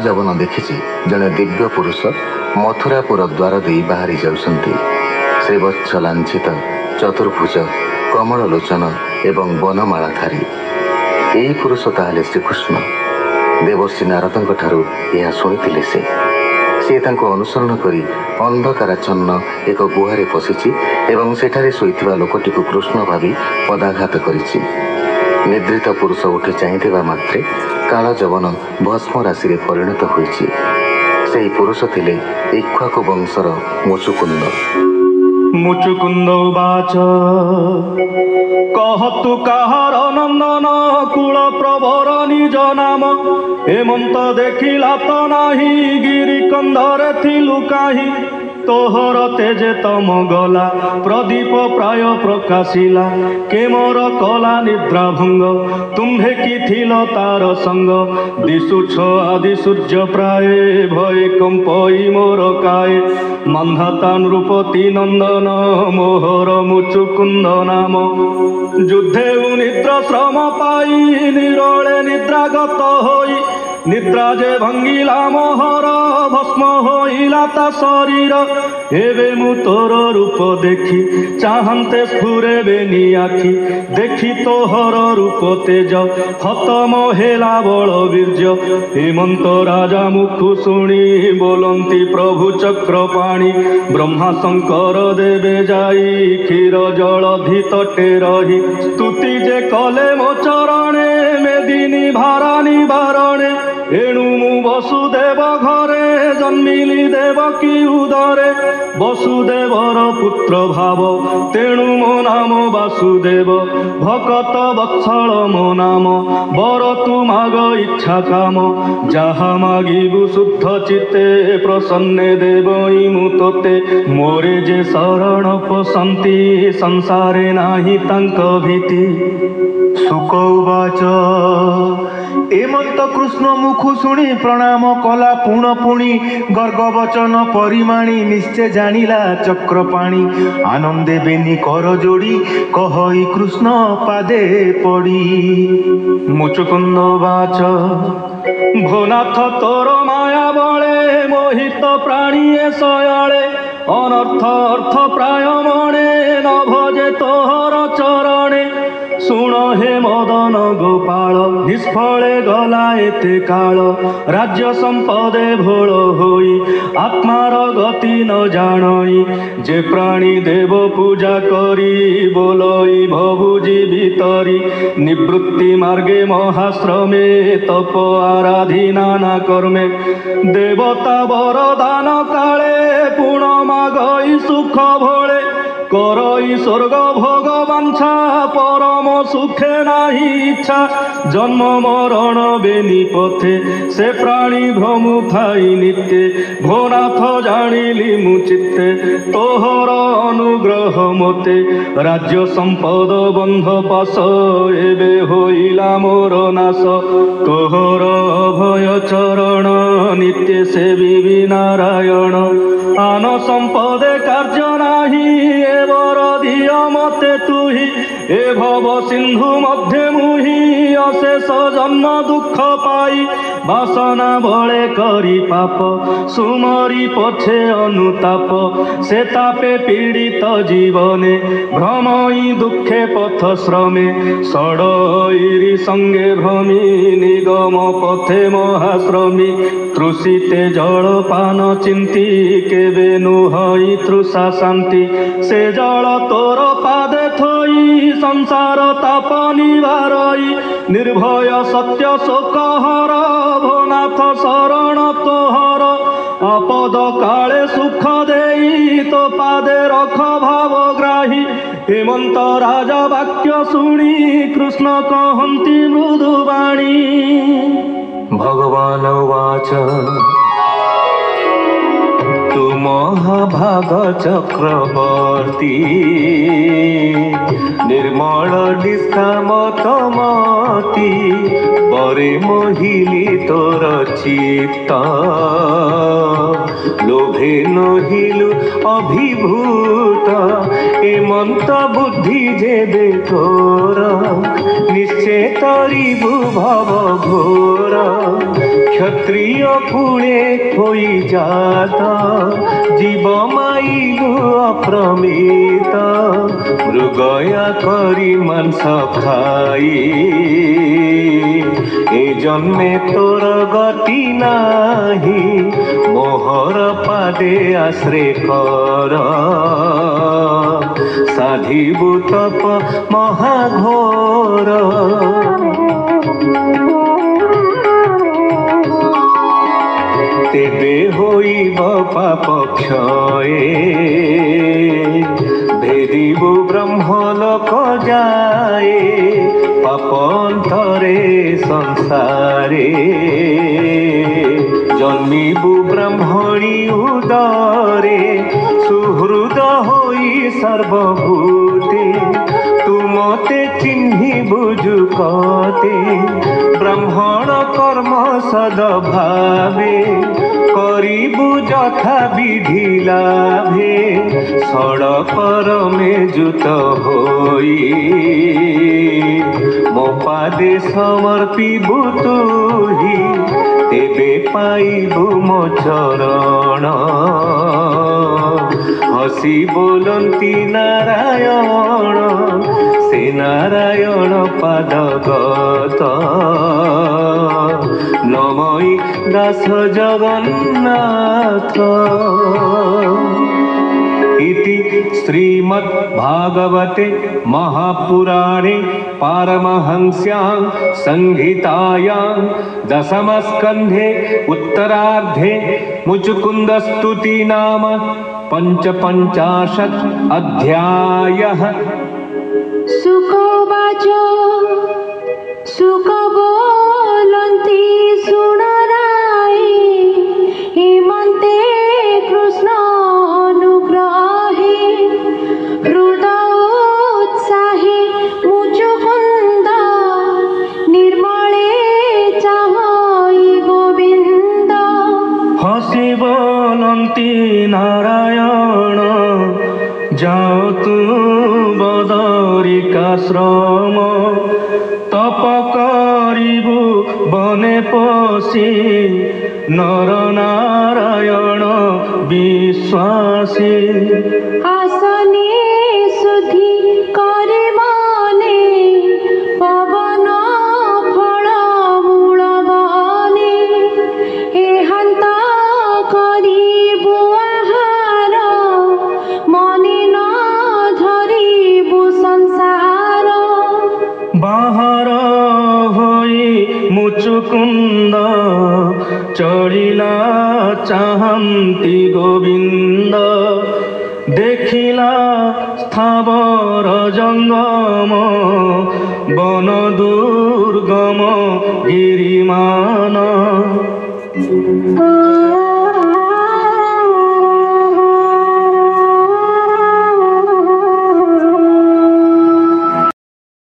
ଯବନ ଦେଖିଛି ଜଣେ ଦିବ୍ୟ ପୁରୁଷ ମଥୁରାପୁର ଦ୍ୱାର ଦେଇ ବାହାରି ଯାଉଛନ୍ତି। ସେ ବତ୍ସ ଲାଞ୍ଛିତ, ଚତୁର୍ଭୁଜ, କମଳ ଲୋଚନ ଏବଂ ବନମାଳାଧାରୀ। ଏହି ପୁରୁଷ ତାହେଲେ ଶ୍ରୀକୃଷ୍ଣ। ଦେବର୍ଷି ନାରଦଙ୍କ ଠାରୁ ଏହା ଶୁଣିଥିଲେ ସେ ତାଙ୍କୁ ଅନୁସରଣ କରି ଅନ୍ଧକାରାଚ୍ଛନ୍ନ ଏକ ଗୁହାରେ ପଶିଛି ଏବଂ ସେଠାରେ ଶୋଇଥିବା ଲୋକଟିକୁ କୃଷ୍ଣ ଭାବି ପଦାଘାତ କରିଛି। ନିଦ୍ରିତ ପୁରୁଷ ଉଠି ଚାହିଁଥିବା ମାତ୍ରେ କାଳ ଯବନ ଭସ୍ମ ରାଶିରେ ପରିଣତ ହୋଇଛି। ସେହି ପୁରୁଷ ଥିଲେ ଇକ୍ଷ୍ୱାକୁ ବଂଶର ମୁଚୁକୁନ୍ଦ। ମୁଚୁକୁନ୍ଦ ଉବାଚ କହତୁ କାହାର ନନ୍ଦନ କୁଳ ପ୍ରବର ନିଜ ନାମ। ହେମନ୍ତ ଦେଖିଲା ତ ନାହିଁ ଗିରି କନ୍ଧରେ ଥିଲୁ କାହିଁ। ତୋହର ତେଜେ ତମ ଗଲା ପ୍ରଦୀପ ପ୍ରାୟ ପ୍ରକାଶିଲା। କେ ମୋର କଲା ନିଦ୍ରା ଭଙ୍ଗ ତୁମ୍ଭେ କି ଥିଲ ତାର ସଙ୍ଗ। ଦିଶୁଛ ଆଦି ସୂର୍ଯ୍ୟ ପ୍ରାୟ ଭୟ କମ୍ପଇ ମୋର କାଏ। ମାନ୍ଧାତା ନୃପତି ନନ୍ଦନ ମୋହର ମୁଚୁକୁନ୍ଦ ନାମ। ଯୁଦ୍ଧେ ନିଦ୍ରା ଶ୍ରମ ପାଇ ନିରୋଳେ ନିଦ୍ରାଗତ ହୋଇ। ନିଦ୍ରା ଯେ ଭଙ୍ଗିଲା ମୋହର ଭସ୍ମ ହୋଇଲା ତା ଶରୀର। ଏବେ ମୁଁ ତୋର ରୂପ ଦେଖି ଚାହାନ୍ତେ ସ୍ଫୁରେବେନି ଆଖି। ଦେଖି ତୋହର ରୂପ ତେଜ ଖତମ ହେଲା ବଳ ବୀର୍ଯ୍ୟ। ହେମନ୍ତ ରାଜା ମୁଖୁ ଶୁଣି ବୋଲନ୍ତି ପ୍ରଭୁ ଚକ୍ରପାଣି। ବ୍ରହ୍ମା ଶଙ୍କର ଦେବେ ଯାଇ କ୍ଷୀର ଜଳଧି ତଟେ ରହି। ସ୍ତୁତି ଯେ କଲେ ମୋ ଚରଣେ ମେଦିନୀ ଭାରାନି ବାରଣେ। ଏଣୁ ମୁଁ ବସୁଦେବ ଘରେ ଜନ୍ମିଲି ଦେବକୀ ଉଦରେ। ବସୁଦେବର ପୁତ୍ର ଭାବ ତେଣୁ ମୋ ନାମ ବାସୁଦେବ। ଭକତ ବତ୍ସଳ ମୋ ନାମ ବର ତୁ ମାଗ ଇଚ୍ଛା କାମ। ଯାହା ମାଗିବୁ ଶୁଦ୍ଧ ଚିତ୍ତେ ପ୍ରସନ୍ନେ ଦେବଇ ମୁଁ ତୋତେ। ମୋରେ ଯେ ଶରଣ ପଶନ୍ତି ସଂସାରେ ନାହିଁ ତାଙ୍କ ଭୀତି। ଶୁକ ଉବାଚ ଏମନ୍ତ କୃଷ୍ଣ ମୁଖୁ ଶୁଣି ପ୍ରଣାମ କଲା ପୁଣ ପୁଣି। ଗର୍ଗ ବଚନ ପରିମାଣି ନିଶ୍ଚେ ଜାଣିଲା ଚକ୍ରପାଣି। ଆନନ୍ଦେ ବେନି କର ଯୋଡ଼ି କହଇ କୃଷ୍ଣ ପାଦେ ପଡ଼ି। ମୁଚୁକୁନ୍ଦ ଉବାଚ ଭୋନାଥ ତୋର ମାୟା ବଳେ ମୋହିତ ପ୍ରାଣୀ ଏ ଶୟାଳେ। ଅନର୍ଥ ଅର୍ଥ ପ୍ରାୟ ମଣେ ନ ଭଜେ ତୋହର ଚରଣେ। ଶୁଣ ହେ ମଦନ ଗୋପାଳ ନିଷ୍ଫଳେ ଗଲା ଏତେ କାଳ। ରାଜ୍ୟ ସମ୍ପଦେ ଭୋଳ ହୋଇ ଆତ୍ମାର ଗତି ନ ଜାଣଇ। ଯେ ପ୍ରାଣୀ ଦେବ ପୂଜା କରି ବୋଲଇ ଭଭୁଜି ଭିତରି। ନିବୃତ୍ତି ମାର୍ଗେ ମହାଶ୍ରମେ ତପ ଆରାଧି ନାନା କର୍ମେ। ଦେବତା ବରଦାନ କାଳେ ପୁଣ ମାଗଇ ସୁଖ ଭଳେ। କରଇ ସ୍ୱର୍ଗ ଭୋଗ ବାଞ୍ଛା ପରମ ସୁଖେ ନାହିଁ ଇଚ୍ଛା। ଜନ୍ମ ମରଣ ବେନି ପଥେ ସେ ପ୍ରାଣୀ ଭ୍ରମୁ ଥାଇ ନିତ୍ୟେ। ଭୋନାଥ ଜାଣିଲି ମୁଁ ଚିତ୍ତେ ତୋହର ଅନୁଗ୍ରହ ମୋତେ। ରାଜ୍ୟ ସମ୍ପଦ ବନ୍ଧ ପାଶ ଏବେ ହୋଇଲା ମୋର ନାଶ। ତୋହର ଅଭୟ ଚରଣ ନିତ୍ୟ ସେବିବି ନାରାୟଣ। ଆନ ସମ୍ପଦେ କାର୍ଯ୍ୟ ନାହିଁ ଏ ବର ଦିଅ ମତେ ତୁହି। ଏ ଭବ ସିନ୍ଧୁ ମଧ୍ୟେ ମୁହିଁ ଅଶେଷ ଜନ୍ମ ଦୁଃଖ ପାଇ। ବାସନା ବଳେ କରି ପାପ ସୁମରି ପଛେ ଅନୁତାପ। ସେ ତାପେ ପୀଡ଼ିତ ଜୀବନେ ଭ୍ରମଇ ଦୁଃଖେ ପଥ ଶ୍ରମେ। ଷଡ଼ଇରି ସଙ୍ଗେ ଭ୍ରମି ନିଗମ ପଥେ ମହାଶ୍ରମୀ। ତୃଷିତେ ଜଳପାନ ଚିନ୍ତି କେବେ ନୁହଇ ତୃଷା ଶାନ୍ତି। ସେ ଜଳ ତୋର ପାଦେ ଥୋଇ ସଂସାର ତାପ ନିବାରଇ। ନିର୍ଭୟ ସତ୍ୟ ଶୋକ ହର ଭୋନାଥ ଶରଣ ତୋହର। ଆପଦ କାଳେ ସୁଖ ଦେଇ ତୋ ପାଦେ ରଖ ଭାବ ଗ୍ରାହୀ। ହେମନ୍ତ ରାଜା ବାକ୍ୟ ଶୁଣି କୃଷ୍ଣ କହନ୍ତି ମୃଦୁ ବାଣୀ। ଭଗବାନ ଉବାଚ ତୁ ମହାଭାଗ ଚକ୍ରବର୍ତ୍ତୀ। ନିର୍ମଳ ନିଷ୍କାମ ତମତି বরে মহিলি তোর চিত্ত লোভে নহিলু অভিভূত এমন্ত বুদ্ধি যেবে তোর নিশ্চয় তরিবু ভব ঘোর ক্ষত্রিয় কুলে হই যাত জীব মাইলু অপ্রমিত মৃগয়া করি মাংস খাই এ জন্মে তোর গতি নাহি মোহর পাদে আশ্রে কর সাধিবু তপ মহাঘোর তেবে হইব পাপ ক্ষয়ে ভেদিবু ব্রহ্মলোক যায় পাপন্তরে সংসারে জন্মিবু ব্রহ্মণী উদরে সুহৃদ হই সর্বভূতে তুমতে চিহ্নিবু যুকতে ব্রাহ্মণ কর্ম সদভাবে করিবু যথা বিধি লাভে সড়পরমে যুত হই মো পাদে সমর্পিবু তুহি তেবে পাইবু মো চরণ হসি বলন্তি নারায়ণ সে নারায়ণ পাদগত নমই দাস জগন্নাথ इति श्रीमद्भागवते महापुराणे पारमहंस्यां संहितायां दशमस्कन्धे उत्तरार्धे मुचुकुन्दस्तुति नाम 55 अध्यायः। सुखवाच सुख बोलन्ति सुनराय हेमन्ते कृष्ण अनुग्रहे हृदयोत्साहे मुचुकुन्द निर्मले चाहै गोविन्द हसि बोलन्ति नारायण जाओ तू बदरिकाश्रम तप करिबु बने पशि नर नारायण विश्वासी आसने शुद्धि करे मने पवन फल मूल बने एहान्त करिबु आहार मने न धरिबु संसार बाहर होई मुचुकुंद चलिला चाहन्ति गोविंद देखिला स्थावर जंगम बन दुर्गम गिरिमान